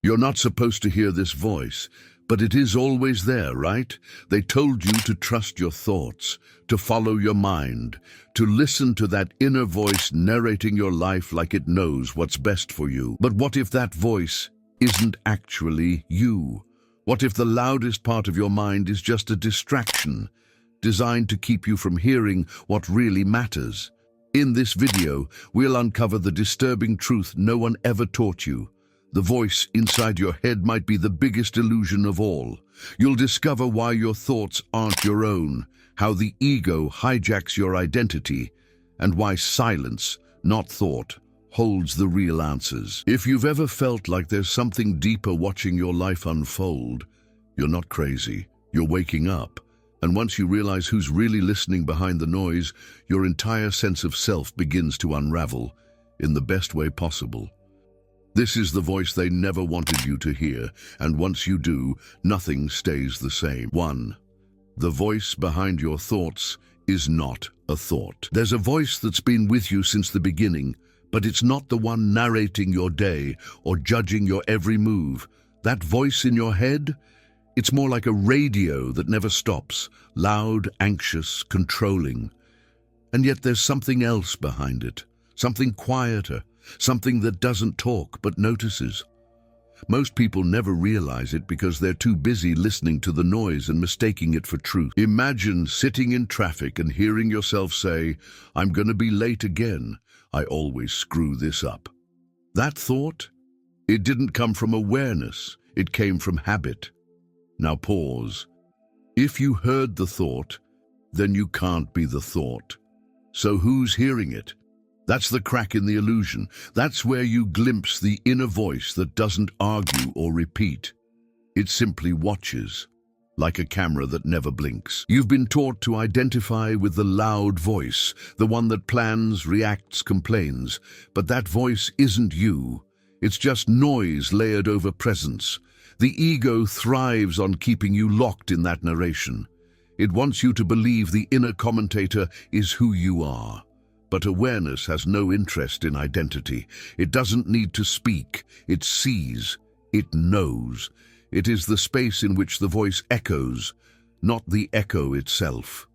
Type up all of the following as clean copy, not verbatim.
You're not supposed to hear this voice, but it is always there, right? They told you to trust your thoughts, to follow your mind, to listen to that inner voice narrating your life like it knows what's best for you. But what if that voice isn't actually you? What if the loudest part of your mind is just a distraction, designed to keep you from hearing what really matters? In this video, we'll uncover the disturbing truth no one ever taught you. The voice inside your head might be the biggest illusion of all. You'll discover why your thoughts aren't your own, how the ego hijacks your identity, and why silence, not thought, holds the real answers. If you've ever felt like there's something deeper watching your life unfold, you're not crazy, you're waking up. And once you realize who's really listening behind the noise, your entire sense of self begins to unravel in the best way possible. This is the voice they never wanted you to hear, and once you do, nothing stays the same. 1. The voice behind your thoughts is not a thought. There's a voice that's been with you since the beginning, but it's not the one narrating your day or judging your every move. That voice in your head, it's more like a radio that never stops, loud, anxious, controlling. And yet there's something else behind it, something quieter, something that doesn't talk but notices. Most people never realize it because they're too busy listening to the noise and mistaking it for truth. Imagine sitting in traffic and hearing yourself say, "I'm going to be late again. I always screw this up." That thought, it didn't come from awareness, it came from habit. Now pause. If you heard the thought, then you can't be the thought. So who's hearing it? That's the crack in the illusion. That's where you glimpse the inner voice that doesn't argue or repeat. It simply watches, like a camera that never blinks. You've been taught to identify with the loud voice, the one that plans, reacts, complains. But that voice isn't you. It's just noise layered over presence. The ego thrives on keeping you locked in that narration. It wants you to believe the inner commentator is who you are. But awareness has no interest in identity. It doesn't need to speak. It sees. It knows. It is the space in which the voice echoes, not the echo itself.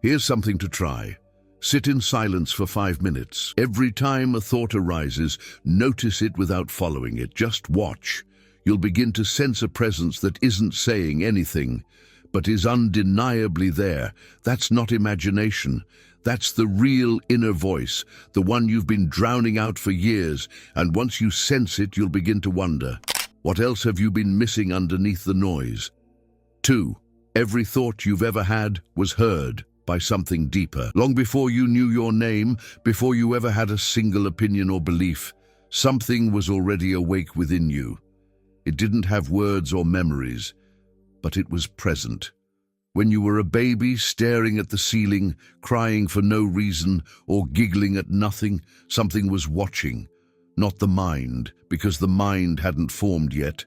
Here's something to try. Sit in silence for 5 minutes. Every time a thought arises, notice it without following it. Just watch. You'll begin to sense a presence that isn't saying anything, but is undeniably there. That's not imagination. That's the real inner voice, the one you've been drowning out for years, and once you sense it, you'll begin to wonder, what else have you been missing underneath the noise? 2. Every thought you've ever had was heard by something deeper. Long before you knew your name, before you ever had a single opinion or belief, something was already awake within you. It didn't have words or memories, but it was present. When you were a baby staring at the ceiling, crying for no reason, or giggling at nothing, something was watching, not the mind, because the mind hadn't formed yet.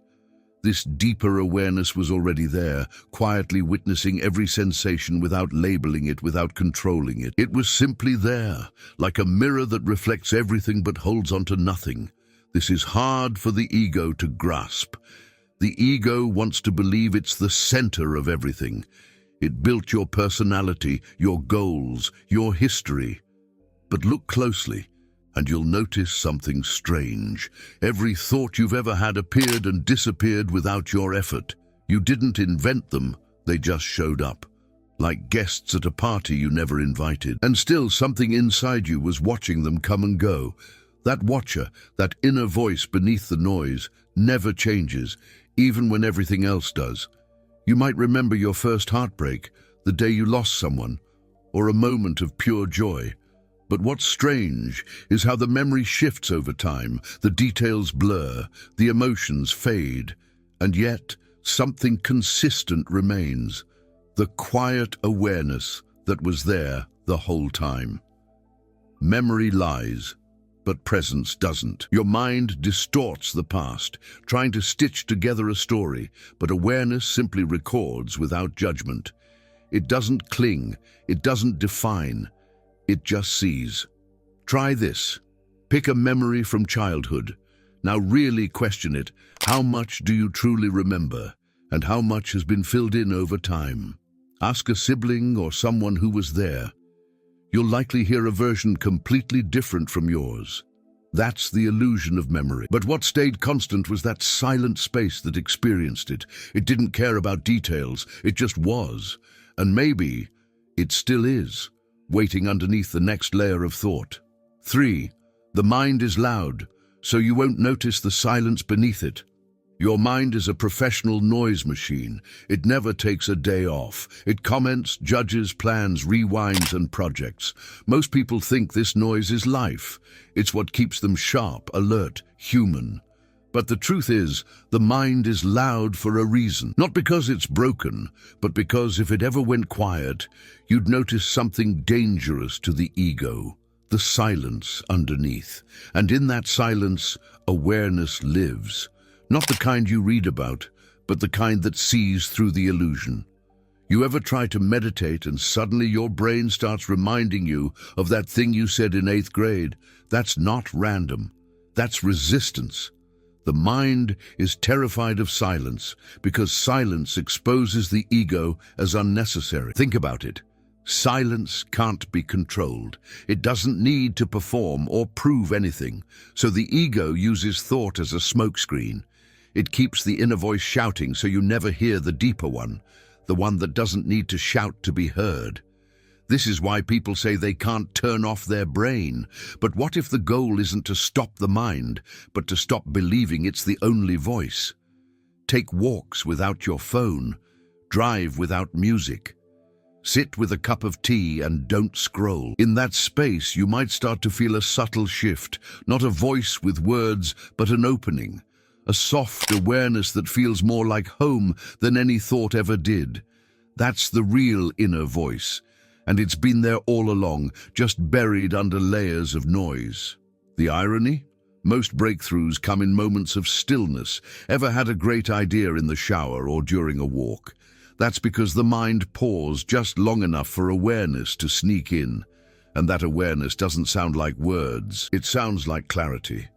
This deeper awareness was already there, quietly witnessing every sensation without labeling it, without controlling it. It was simply there, like a mirror that reflects everything but holds on to nothing. This is hard for the ego to grasp. The ego wants to believe it's the center of everything. It built your personality, your goals, your history. But look closely, and you'll notice something strange. Every thought you've ever had appeared and disappeared without your effort. You didn't invent them, they just showed up, like guests at a party you never invited. And still something inside you was watching them come and go. That watcher, that inner voice beneath the noise, never changes, even when everything else does. You might remember your first heartbreak, the day you lost someone, or a moment of pure joy. But what's strange is how the memory shifts over time, the details blur, the emotions fade, and yet something consistent remains, the quiet awareness that was there the whole time. Memory lies, but presence doesn't. Your mind distorts the past, trying to stitch together a story, but awareness simply records without judgment. It doesn't cling, it doesn't define, it just sees. Try this. Pick a memory from childhood. Now really question it. How much do you truly remember, and how much has been filled in over time? Ask a sibling or someone who was there. You'll likely hear a version completely different from yours. That's the illusion of memory. But what stayed constant was that silent space that experienced it. It didn't care about details, it just was. And maybe it still is, waiting underneath the next layer of thought. 3. The mind is loud, so you won't notice the silence beneath it. Your mind is a professional noise machine. It never takes a day off. It comments, judges, plans, rewinds, and projects. Most people think this noise is life. It's what keeps them sharp, alert, human. But the truth is, the mind is loud for a reason. Not because it's broken, but because if it ever went quiet, you'd notice something dangerous to the ego. The silence underneath. And in that silence, awareness lives. Not the kind you read about, but the kind that sees through the illusion. You ever try to meditate and suddenly your brain starts reminding you of that thing you said in 8th grade? That's not random. That's resistance. The mind is terrified of silence because silence exposes the ego as unnecessary. Think about it. Silence can't be controlled. It doesn't need to perform or prove anything. So the ego uses thought as a smokescreen. It keeps the inner voice shouting so you never hear the deeper one, the one that doesn't need to shout to be heard. This is why people say they can't turn off their brain. But what if the goal isn't to stop the mind, but to stop believing it's the only voice? Take walks without your phone. Drive without music. Sit with a cup of tea and don't scroll. In that space, you might start to feel a subtle shift, not a voice with words, but an opening. A soft awareness that feels more like home than any thought ever did. That's the real inner voice, and it's been there all along, just buried under layers of noise. The irony? Most breakthroughs come in moments of stillness. Ever had a great idea in the shower or during a walk? That's because the mind paused just long enough for awareness to sneak in. And that awareness doesn't sound like words. It sounds like clarity,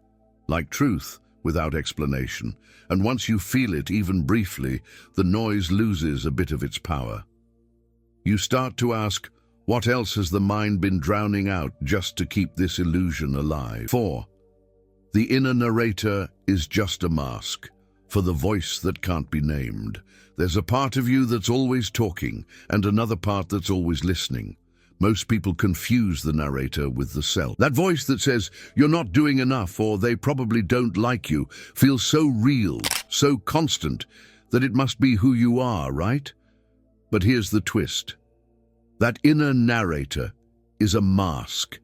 like truth without explanation. And once you feel it, even briefly, the noise loses a bit of its power. You start to ask, what else has the mind been drowning out just to keep this illusion alive? 4. The inner narrator is just a mask for the voice that can't be named. There's a part of you that's always talking and another part that's always listening. Most people confuse the narrator with the self. That voice that says, you're not doing enough or they probably don't like you, feels so real, so constant, that it must be who you are, right? But here's the twist. That inner narrator is a mask.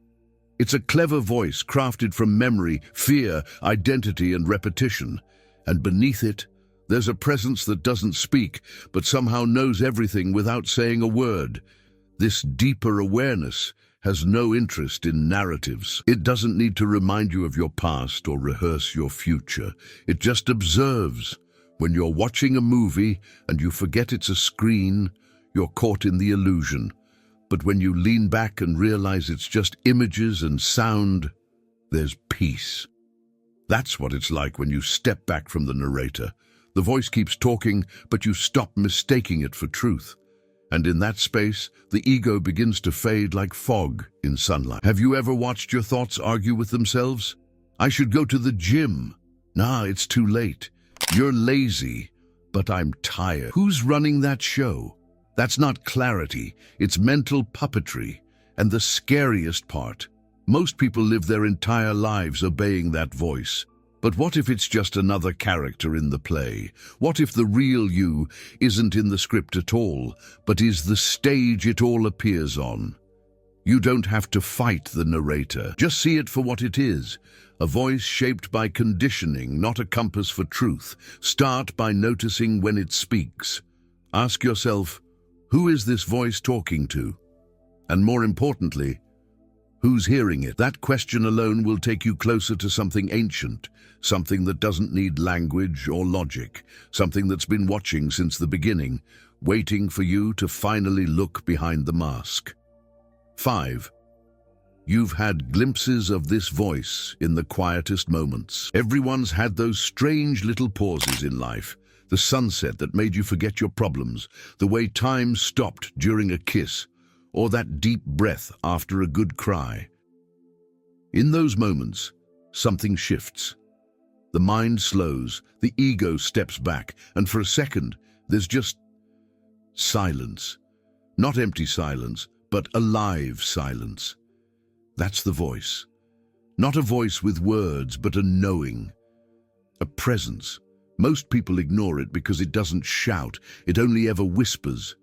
It's a clever voice crafted from memory, fear, identity, and repetition. And beneath it, there's a presence that doesn't speak, but somehow knows everything without saying a word. This deeper awareness has no interest in narratives. It doesn't need to remind you of your past or rehearse your future. It just observes. When you're watching a movie and you forget it's a screen, you're caught in the illusion. But when you lean back and realize it's just images and sound, there's peace. That's what it's like when you step back from the narrator. The voice keeps talking, but you stop mistaking it for truth. And in that space, the ego begins to fade like fog in sunlight. Have you ever watched your thoughts argue with themselves? I should go to the gym. Nah, it's too late. You're lazy, but I'm tired. Who's running that show? That's not clarity, it's mental puppetry. And the scariest part, most people live their entire lives obeying that voice. But what if it's just another character in the play? What if the real you isn't in the script at all, but is the stage it all appears on? You don't have to fight the narrator. Just see it for what it is. A voice shaped by conditioning, not a compass for truth. Start by noticing when it speaks. Ask yourself, who is this voice talking to? And more importantly, who's hearing it? That question alone will take you closer to something ancient, something that doesn't need language or logic, something that's been watching since the beginning, waiting for you to finally look behind the mask. 5. You've had glimpses of this voice in the quietest moments. Everyone's had those strange little pauses in life. The sunset that made you forget your problems, the way time stopped during a kiss, or that deep breath after a good cry. In those moments, something shifts. The mind slows, the ego steps back, and for a second, there's just silence. Not empty silence, but alive silence. That's the voice. Not a voice with words, but a knowing, a presence. Most people ignore it because it doesn't shout, it only ever whispers.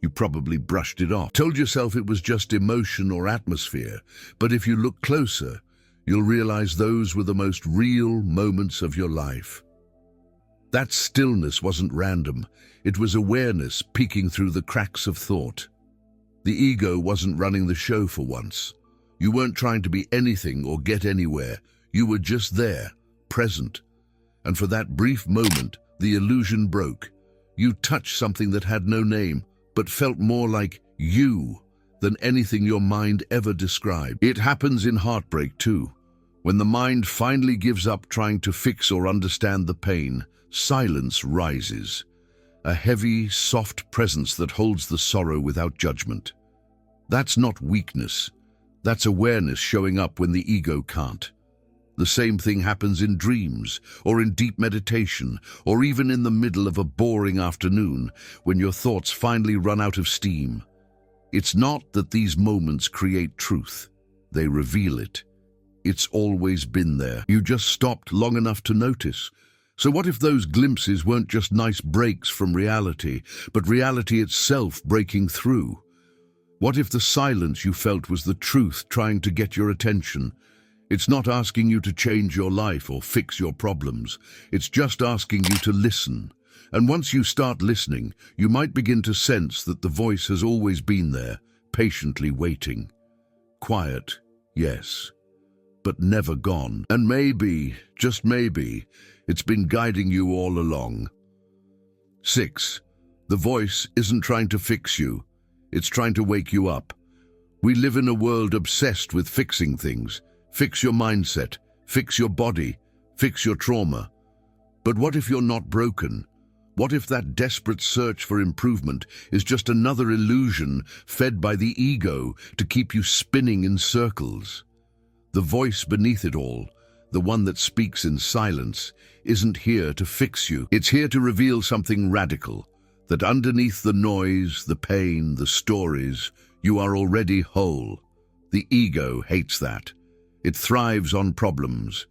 You probably brushed it off, told yourself it was just emotion or atmosphere, but if you look closer, you'll realize those were the most real moments of your life. That stillness wasn't random, it was awareness peeking through the cracks of thought. The ego wasn't running the show for once. You weren't trying to be anything or get anywhere, you were just there, present. And for that brief moment, the illusion broke. You touched something that had no name, but felt more like you than anything your mind ever described. It happens in heartbreak too. When the mind finally gives up trying to fix or understand the pain, silence rises. A heavy, soft presence that holds the sorrow without judgment. That's not weakness. That's awareness showing up when the ego can't. The same thing happens in dreams, or in deep meditation, or even in the middle of a boring afternoon, when your thoughts finally run out of steam. It's not that these moments create truth. They reveal it. It's always been there. You just stopped long enough to notice. So what if those glimpses weren't just nice breaks from reality, but reality itself breaking through? What if the silence you felt was the truth trying to get your attention? It's not asking you to change your life or fix your problems. It's just asking you to listen. And once you start listening, you might begin to sense that the voice has always been there, patiently waiting. Quiet, yes, but never gone. And maybe, just maybe, it's been guiding you all along. 6. The voice isn't trying to fix you. It's trying to wake you up. We live in a world obsessed with fixing things. Fix your mindset, fix your body, fix your trauma. But what if you're not broken? What if that desperate search for improvement is just another illusion fed by the ego to keep you spinning in circles? The voice beneath it all, the one that speaks in silence, isn't here to fix you. It's here to reveal something radical, that underneath the noise, the pain, the stories, you are already whole. The ego hates that. It thrives on problems.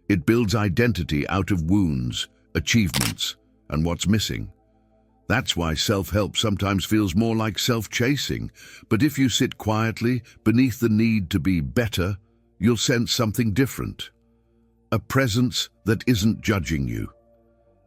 It builds identity out of wounds, achievements, and what's missing. That's why self-help sometimes feels more like self-chasing. But if you sit quietly, beneath the need to be better, you'll sense something different. A presence that isn't judging you.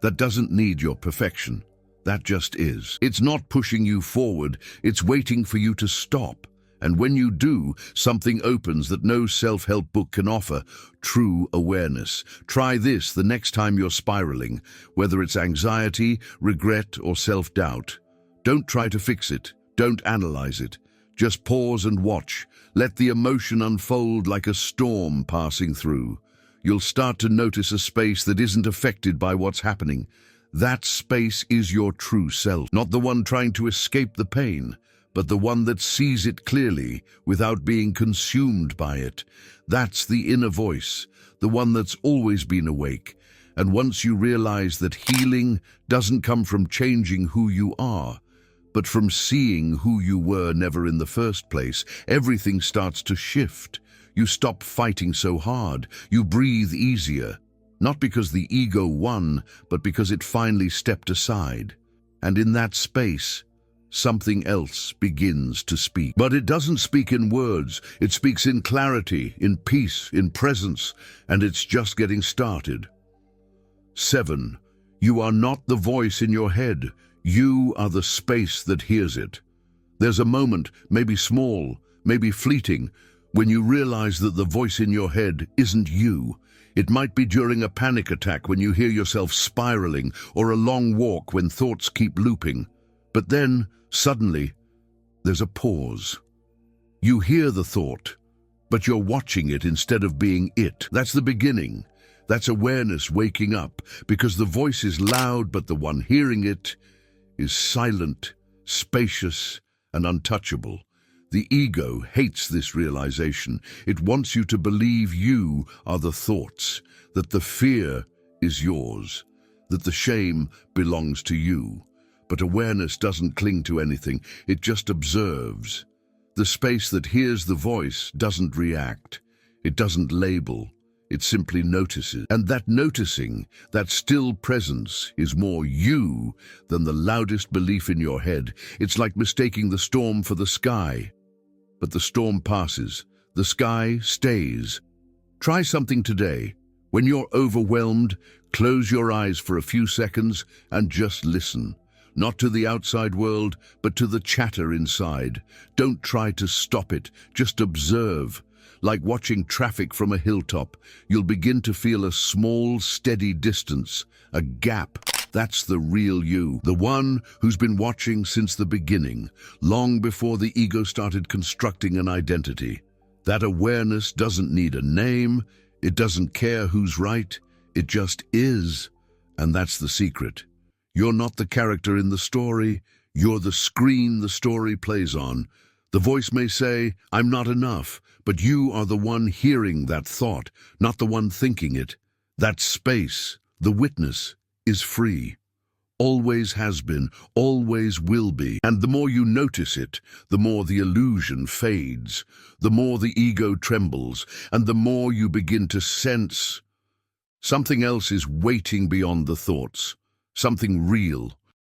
That doesn't need your perfection. That just is. It's not pushing you forward, it's waiting for you to stop. And when you do, something opens that no self-help book can offer: true awareness. Try this the next time you're spiraling, whether it's anxiety, regret, or self-doubt. Don't try to fix it. Don't analyze it. Just pause and watch. Let the emotion unfold like a storm passing through. You'll start to notice a space that isn't affected by what's happening. That space is your true self, not the one trying to escape the pain, but the one that sees it clearly without being consumed by it. That's the inner voice, the one that's always been awake. And once you realize that healing doesn't come from changing who you are, but from seeing who you were never in the first place, everything starts to shift. You stop fighting so hard. You breathe easier, not because the ego won, but because it finally stepped aside. And in that space, something else begins to speak. But it doesn't speak in words. It speaks in clarity, in peace, in presence, and it's just getting started. 7. You are not the voice in your head. You are the space that hears it. There's a moment, maybe small, maybe fleeting, when you realize that the voice in your head isn't you. It might be during a panic attack when you hear yourself spiraling, or a long walk when thoughts keep looping. But then, suddenly, there's a pause. You hear the thought, but you're watching it instead of being it. That's the beginning. That's awareness waking up, because the voice is loud, but the one hearing it is silent, spacious, and untouchable. The ego hates this realization. It wants you to believe you are the thoughts, that the fear is yours, that the shame belongs to you. But awareness doesn't cling to anything, it just observes. The space that hears the voice doesn't react, it doesn't label, it simply notices. And that noticing, that still presence, is more you than the loudest belief in your head. It's like mistaking the storm for the sky. But the storm passes, the sky stays. Try something today. When you're overwhelmed, close your eyes for a few seconds and just listen. Not to the outside world, but to the chatter inside. Don't try to stop it, just observe. Like watching traffic from a hilltop, you'll begin to feel a small, steady distance, a gap. That's the real you, the one who's been watching since the beginning, long before the ego started constructing an identity. That awareness doesn't need a name, it doesn't care who's right, it just is. And that's the secret. You're not the character in the story, you're the screen the story plays on. The voice may say, "I'm not enough," but you are the one hearing that thought, not the one thinking it. That space, the witness, is free. Always has been, always will be. And the more you notice it, the more the illusion fades, the more the ego trembles, and the more you begin to sense something else is waiting beyond the thoughts. Something real,